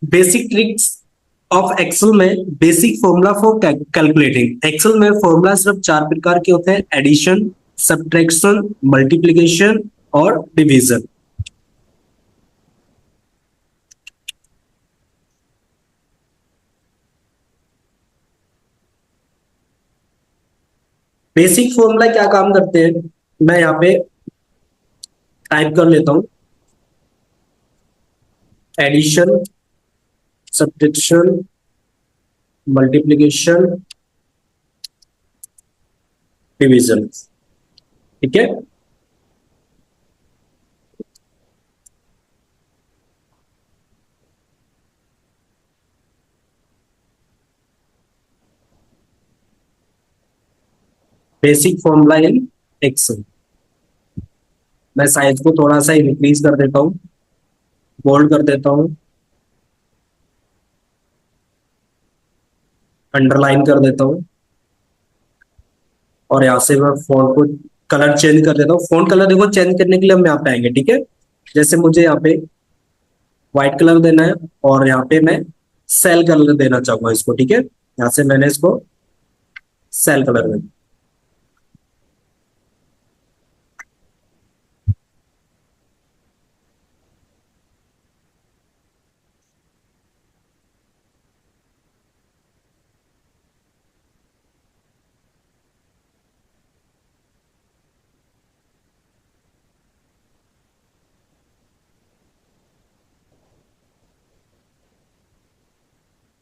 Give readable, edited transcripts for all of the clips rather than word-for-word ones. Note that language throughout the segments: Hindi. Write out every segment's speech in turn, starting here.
बेसिक ट्रिक्स ऑफ एक्सेल में basic formula for calculating. Excel में फॉर्मूला सिर्फ चार प्रकार के होते हैं: एडिशन, सब्ट्रैक्शन, मल्टीप्लिकेशन और डिवीजन। बेसिक फॉर्मूला क्या काम करते हैं, मैं यहाँ पे टाइप कर लेता हूं: एडिशन, सब्ट्रैक्शन, मल्टीप्लिकेशन, डिवीजन। ठीक है। Basic formula in Excel. मैं साइज को थोड़ा सा इंक्रीज कर देता हूँ, बोल्ड कर देता हूँ, अंडरलाइन कर देता हूँ, और यहाँ से मैं फॉन्ट को कलर चेंज कर देता हूँ। फॉन्ट कलर देखो चेंज करने के लिए हम यहाँ पे आएंगे। ठीक है। जैसे मुझे यहाँ पे व्हाइट कलर देना है और यहाँ पे मैं सेल कलर देना चाहूंगा इसको। ठीक है। यहाँ से मैंने इसको सेल कलर में।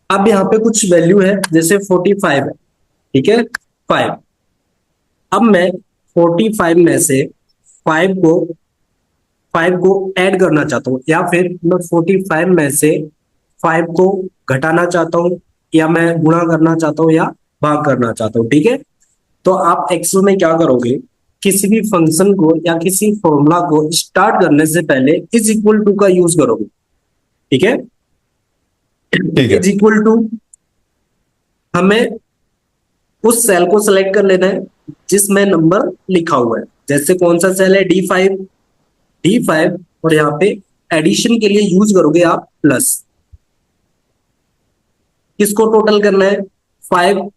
अब यहाँ पे कुछ वैल्यू है, जैसे 45 है। ठीक है। 5। अब मैं 45 में से 5 को 5 को ऐड करना चाहता हूँ, या फिर मैं 45 में से 5 को घटाना चाहता हूँ, या मैं गुणा करना चाहता हूँ, या भाग करना चाहता हूँ। ठीक है। तो आप एक्सेल में क्या करोगे, किसी भी फंक्शन को या किसी फॉर्मूला को स्टार्ट करने से पहले इज इक्वल टू का यूज करोगे। ठीक है। ठीक है। इज इक्वल टू, हमें उस सेल को सिलेक्ट कर लेना है जिसमें नंबर लिखा हुआ है। जैसे कौन सा सेल है, D5। D5, और यहाँ पे एडिशन के लिए यूज करोगे आप प्लस। किसको टोटल करना है, 5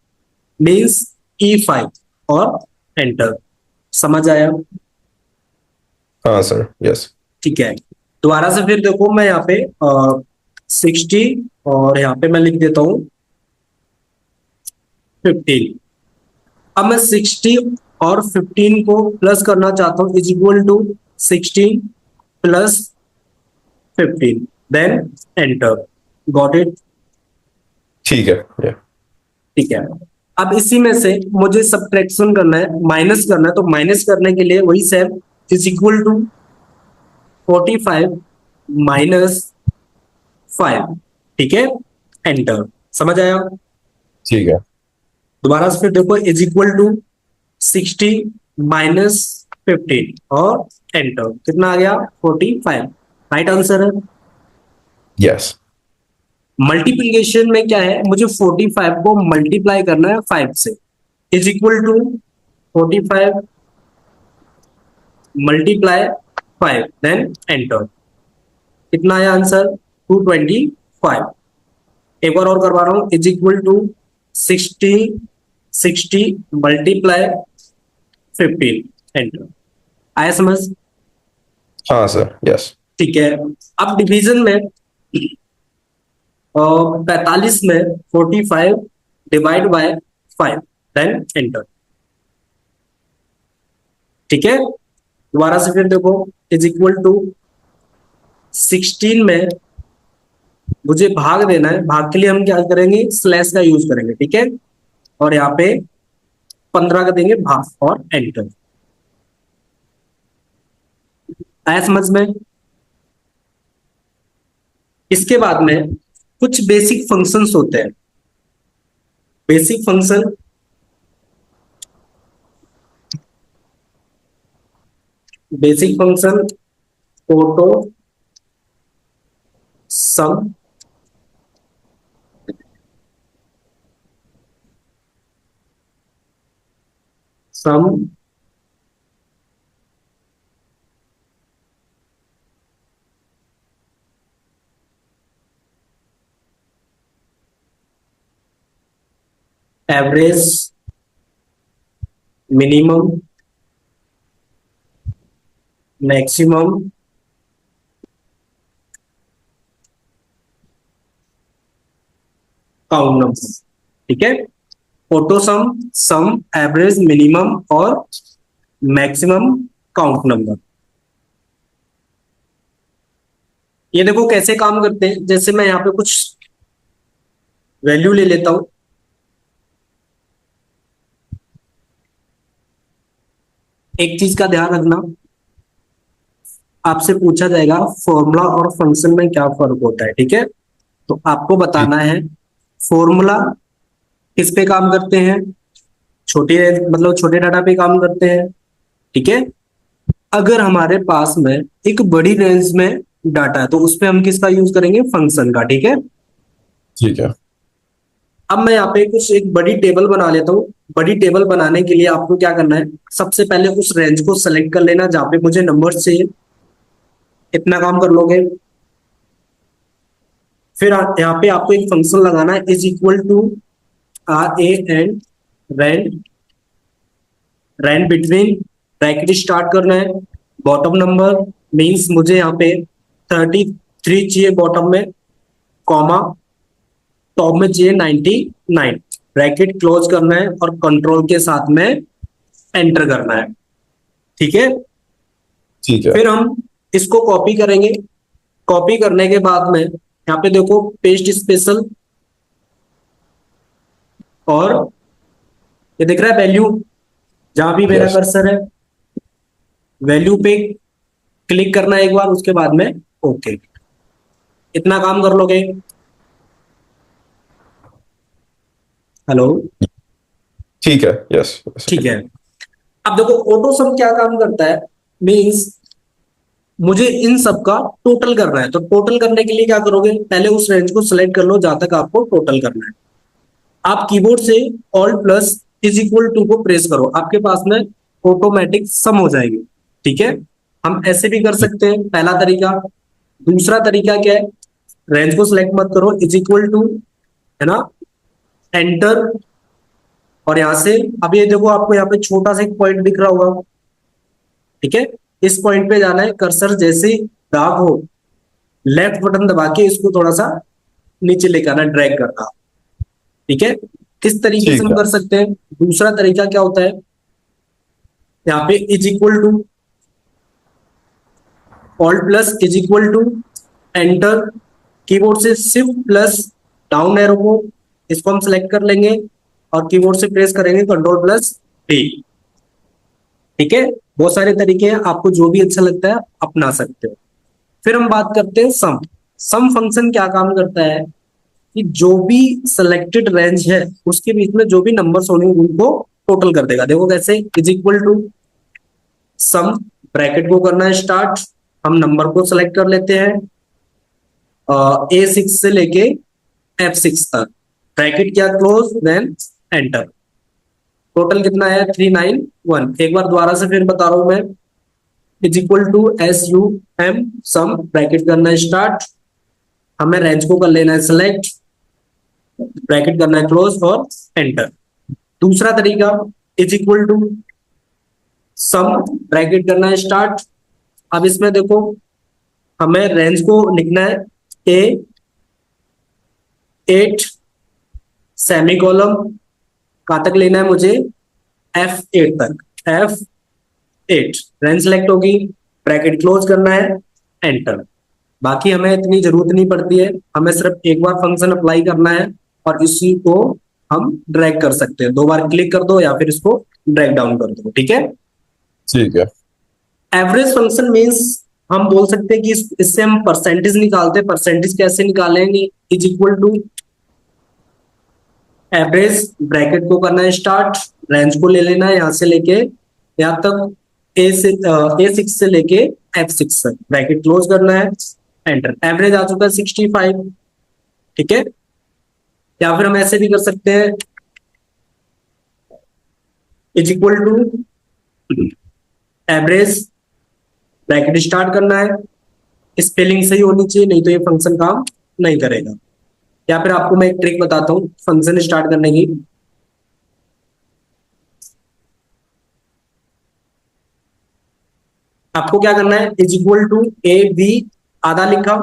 मीन्स E5, और एंटर। समझ आया। हाँ सर, यस। ठीक है। दोबारा से फिर देखो, मैं यहाँ पे 60, और यहाँ पे मैं लिख देता हूँ 15। अब मैं 60 और 15 को प्लस करना चाहता हूँ, is equal to 16 plus 15, then enter. Got it. ठीक है। या ठीक है। अब इसी में से मुझे सब्ट्रैक्शन करना है, माइनस करना है, तो माइनस करने के लिए वही same, is equal to 45 minus 5। ठीक है। एंटर। समझ आया। ठीक है। दोबारा से फिर देखो, इज इक्वल टू 60 माइनस 15, और एंटर। कितना आ गया, 45। राइट आंसर है। यस। मल्टीप्लीकेशन में क्या है, मुझे 45 को मल्टीप्लाई करना है 5 से, is equal to 45 multiply 5, then enter. कितना आया आंसर, 225। एक बार और करवा रहा हूं, is equal to 60 60 multiply 15, enter. आया समझ। हाँ सर, यस। ठीक है। अब डिवीजन में 45 में 45 डिवाइड बाय 5, देन एंटर। ठीक है। दोबारा से फिर देखो, इज इक्वल टू 16 में मुझे भाग देना है। भाग के लिए हम क्या करेंगे, स्लैश का यूज करेंगे। ठीक है। और यहाँ पे 15 का देंगे भाग, और एंटर। आया समझ में। इसके बाद में कुछ बेसिक फंक्शंस होते हैं। Basic function, basic function auto sum, sum, average, minimum, maximum, count number. ठीक है, auto sum, sum, average, minimum और मैक्सिमम काउंट नंबर। ये देखो कैसे काम करते हैं। जैसे मैं यहाँ पे कुछ वैल्यू ले लेता हूं, एक चीज का ध्यान रखना, आपसे पूछा जाएगा फॉर्मूला और फंक्शन में क्या फर्क होता है। ठीक है, तो आपको ठीक। बताना है फॉर्मूला किस पे काम करते हैं, छोटे मतलब छोटे डाटा पे काम करते हैं। ठीक है, अगर हमारे पास में एक बड़ी रेंज में डाटा है तो उस पे हम किसका यूज करेंगे, फंक्शन का। ठीक है, ठीक है। अब मैं यहाँ पे कुछ एक बड़ी टेबल बना लेता हूँ। बड़ी टेबल बनाने के लिए आपको क्या करना है, सबसे पहले उस रेंज को सेलेक्ट कर लेना जहां पे मुझे नंबर चाहिए, इतना काम कर लोगे। फिर यहाँ पे आपको एक फंक्शन लगाना है, is equal to R A N rand, rand between, bracket start करना है, बॉटम नंबर मींस मुझे यहाँ पे 33 चाहिए बॉटम में, कॉमा टॉप में चाहिए 99, ब्रैकेट क्लोज करना है और कंट्रोल के साथ में एंटर करना है। ठीक है, ठीक है। फिर हम इसको कॉपी करेंगे। कॉपी करने के बाद में यहाँ पे देखो पेस्ट स्पेशल, और ये दिख रहा है वैल्यू, जहां भी मेरा यस। कर्सर है वैल्यू पे क्लिक करना है एक बार, उसके बाद में ओके, इतना काम कर लोगे। हेलो, ठीक है। यस। ठीक है। अब देखो ऑटो सम क्या काम करता है, मींस मुझे इन सब का टोटल करना है। तो टोटल करने के लिए क्या करोगे, पहले उस रेंज को सिलेक्ट कर लो जहां तक आपको टोटल करना है। आप कीबोर्ड से alt plus is equal to को प्रेस करो, आपके पास में ऑटोमेटिक सम हो जाएगी। ठीक है, हम ऐसे भी कर सकते हैं, पहला तरीका। दूसरा तरीका क्या है, रेंज को सिलेक्ट मत करो, इज इक्वल टू, है ना, एंटर, और यहां से अब ये देखो आपको यहाँ पे छोटा सा एक पॉइंट दिख रहा होगा। ठीक है, इस पॉइंट पे जाना है, कर्सर जैसे ही दाग हो लेफ्ट बटन दबा के इसको थोड़ा सा नीचे लेकर आना, ड्रैग करना। ठीक है, किस तरीके से ठीक हम है। कर सकते हैं। दूसरा तरीका क्या होता है, यहाँ पे is equal to, alt plus is equal to, enter, keyboard से शिफ्ट प्लस डाउन एरो को, इसको हम सेलेक्ट कर लेंगे और कीबोर्ड से प्रेस करेंगे कंट्रोल प्लस डी। ठीक है, बहुत सारे तरीके हैं, आपको जो भी अच्छा लगता है आप अपना सकते हो। फिर हम बात करते हैं सम। सम फंक्शन क्या काम करता है कि जो भी सिलेक्टेड रेंज है उसके बीच में जो भी नंबर्स होंगे उनको टोटल कर देगा। देखो कैसे, is equal to sum, bracket को करना है स्टार्ट, हम नंबर को सिलेक्ट कर लेते हैं A6 से लेके F6 तक, ब्रैकेट क्या क्लोज, देन एंटर। टोटल कितना है, 391। एक बार दोबारा से फिर बता रहा हूं मैं, is equal to SUM, sum, bracket करना है स्टार्ट, हमें रेंज को कर लेना है सिलेक्ट, ब्रैकेट करना है क्लोज और एंटर। दूसरा तरीका, is equal to sum, bracket करना है स्टार्ट। अब इसमें देखो हमें रेंज को लिखना है A8 सेमी कॉलम, कहां तक लेना है मुझे, F8 तक, F8 रेंज सेलेक्ट होगी, ब्रैकेट क्लोज करना है, एंटर। बाकी हमें इतनी जरूरत नहीं पड़ती है, हमें सिर्फ एक बार फंक्शन अप्लाई करना है और इसी को हम ड्रैग कर सकते हैं। दो बार क्लिक कर दो या फिर इसको ड्रैग डाउन कर दो। ठीक है, ठीक है। एवरेज फंक्शन मींस हम बोल सकते हैं कि इससे हम परसेंटेज निकालते हैं। परसेंटेज कैसे निकालेंगे, is equal to average, bracket को करना है स्टार्ट, रेंज को ले लेना है यहां से लेके यहां तक, A6 से लेके F6 तक, ब्रैकेट क्लोज करना है, एंटर। एवरेज आ चुका है 65। ठीक है, या फिर हम ऐसे भी कर सकते हैं, is equal to average, bracket start करना है, स्पेलिंग सही होनी चाहिए नहीं तो ये फंक्शन काम नहीं करेगा। या फिर आपको मैं एक ट्रिक बताता हूँ फंक्शन स्टार्ट करने की। आपको क्या करना है, is equal to A V आधा लिखा,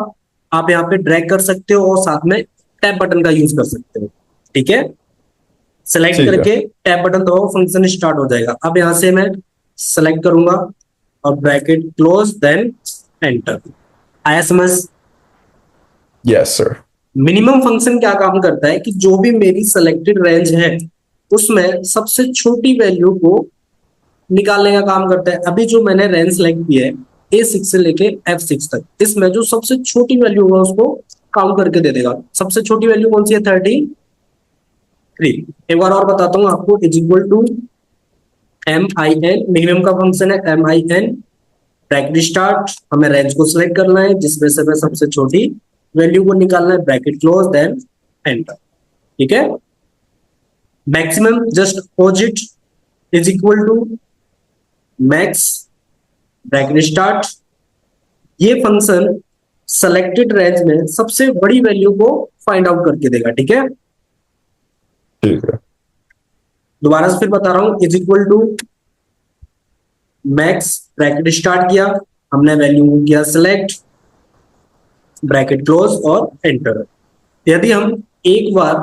आप यहाँ पे ड्रैग कर सकते हो और साथ में टैप बटन का यूज कर सकते हो। ठीक है, सेलेक्ट ठीक है। करके टैप बटन दबाओ, फंक्शन स्टार्ट हो जाएगा। अब यहां से मैं सेलेक्ट करूंगा और ब्रैकेट क्लोज देन एंटर। आया समझ? Yes, sir. मिनिमम फंक्शन क्या काम करता है कि जो भी मेरी सेलेक्टेड रेंज है उसमें सबसे छोटी वैल्यू को निकालने का काम करता है। अभी जो मैंने रेंज सेलेक्ट की है A6 से लेके F6 तक, इसमें जो सबसे छोटी वैल्यू होगा उसको काउंट करके दे देगा। सबसे छोटी वैल्यू कौन सी है, 33। एक बार और बताता हूं आपको, is equal to MIN, minimum का फंक्शन है MIN, ब्रैकेट स्टार्ट, हमें रेंज को सिलेक्ट करना है जिसमें से हमें सबसे छोटी वैल्यू को निकालना है, ब्रैकेट क्लोज देन एंटर। ठीक है, maximum just opposite, is equal to max, bracket start, ये फंक्शन सेलेक्टेड रेंज में सबसे बड़ी वैल्यू को फाइंड आउट करके देगा। ठीक है, ठीक है। दोबारा से फिर बता रहा हूं, is equal to max, bracket start किया, हमने वैल्यू को किया सिलेक्ट, ब्रैकेट क्लोज और एंटर। यदि हम एक बार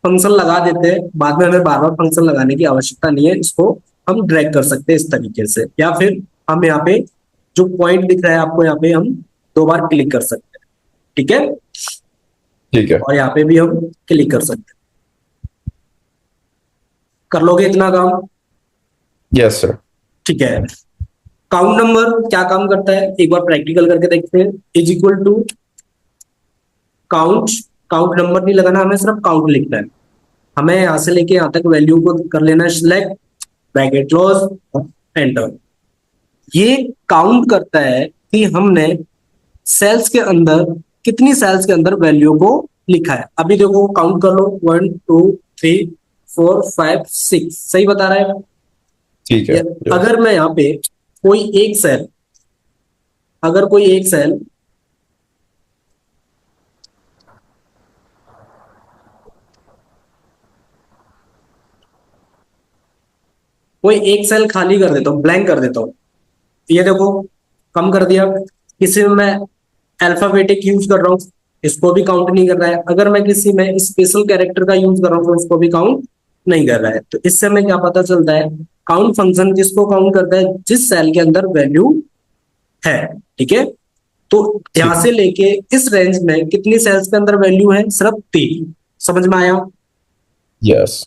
फंक्शन लगा देते हैं, बाद में हमें बार बार फंक्शन लगाने की आवश्यकता नहीं है, इसको हम ड्रैग कर सकते हैं इस तरीके से, या फिर हम यहाँ पे जो पॉइंट दिख रहा है आपको, यहाँ पे हम 2 बार क्लिक कर सकते हैं। ठीक है, ठीक है। और यहाँ पे भी हम क्लिक कर सकते हैं। कर लोगे इतना काम? Yes, sir. ठीक है, काउंट नंबर क्या काम करता है एक बार प्रैक्टिकल करके देखते हैं। Is equal to count, count number नहीं लगाना, हमें सिर्फ काउंट लिखना है। हमें यहां से लेके यहां तक वैल्यू को कर लेना है सिलेक्ट, ब्रैकेट क्लोज, एंटर। ये काउंट करता है कि हमने सेल्स के अंदर कितनी सेल्स के अंदर वैल्यू को लिखा है। अभी देखो काउंट कर लो, 1 2 3 4 5 6, सही बता रहा है। ठीक है। Yes. अगर मैं यहाँ पे कोई एक सेल, अगर कोई एक सेल कोई एक सेल खाली कर देता हूँ, ब्लैंक कर देता हूँ, ये देखो कम कर दिया। किसी में मैं अल्फाबेटिक यूज कर रहा हूँ, इसको भी काउंट नहीं कर रहा है। अगर मैं किसी में स्पेशल कैरेक्टर का यूज कर रहा हूँ तो उसको भी काउंट नहीं कर रहा है। तो इससे हमें क्या पता चलता है, काउंट फंक्शन जिसको काउंट करता है जिस सेल के अंदर वैल्यू है। ठीक है, तो यहां से लेके इस रेंज में कितनी सेल्स के अंदर वैल्यू है, सिर्फ 3। समझ में आया? Yes.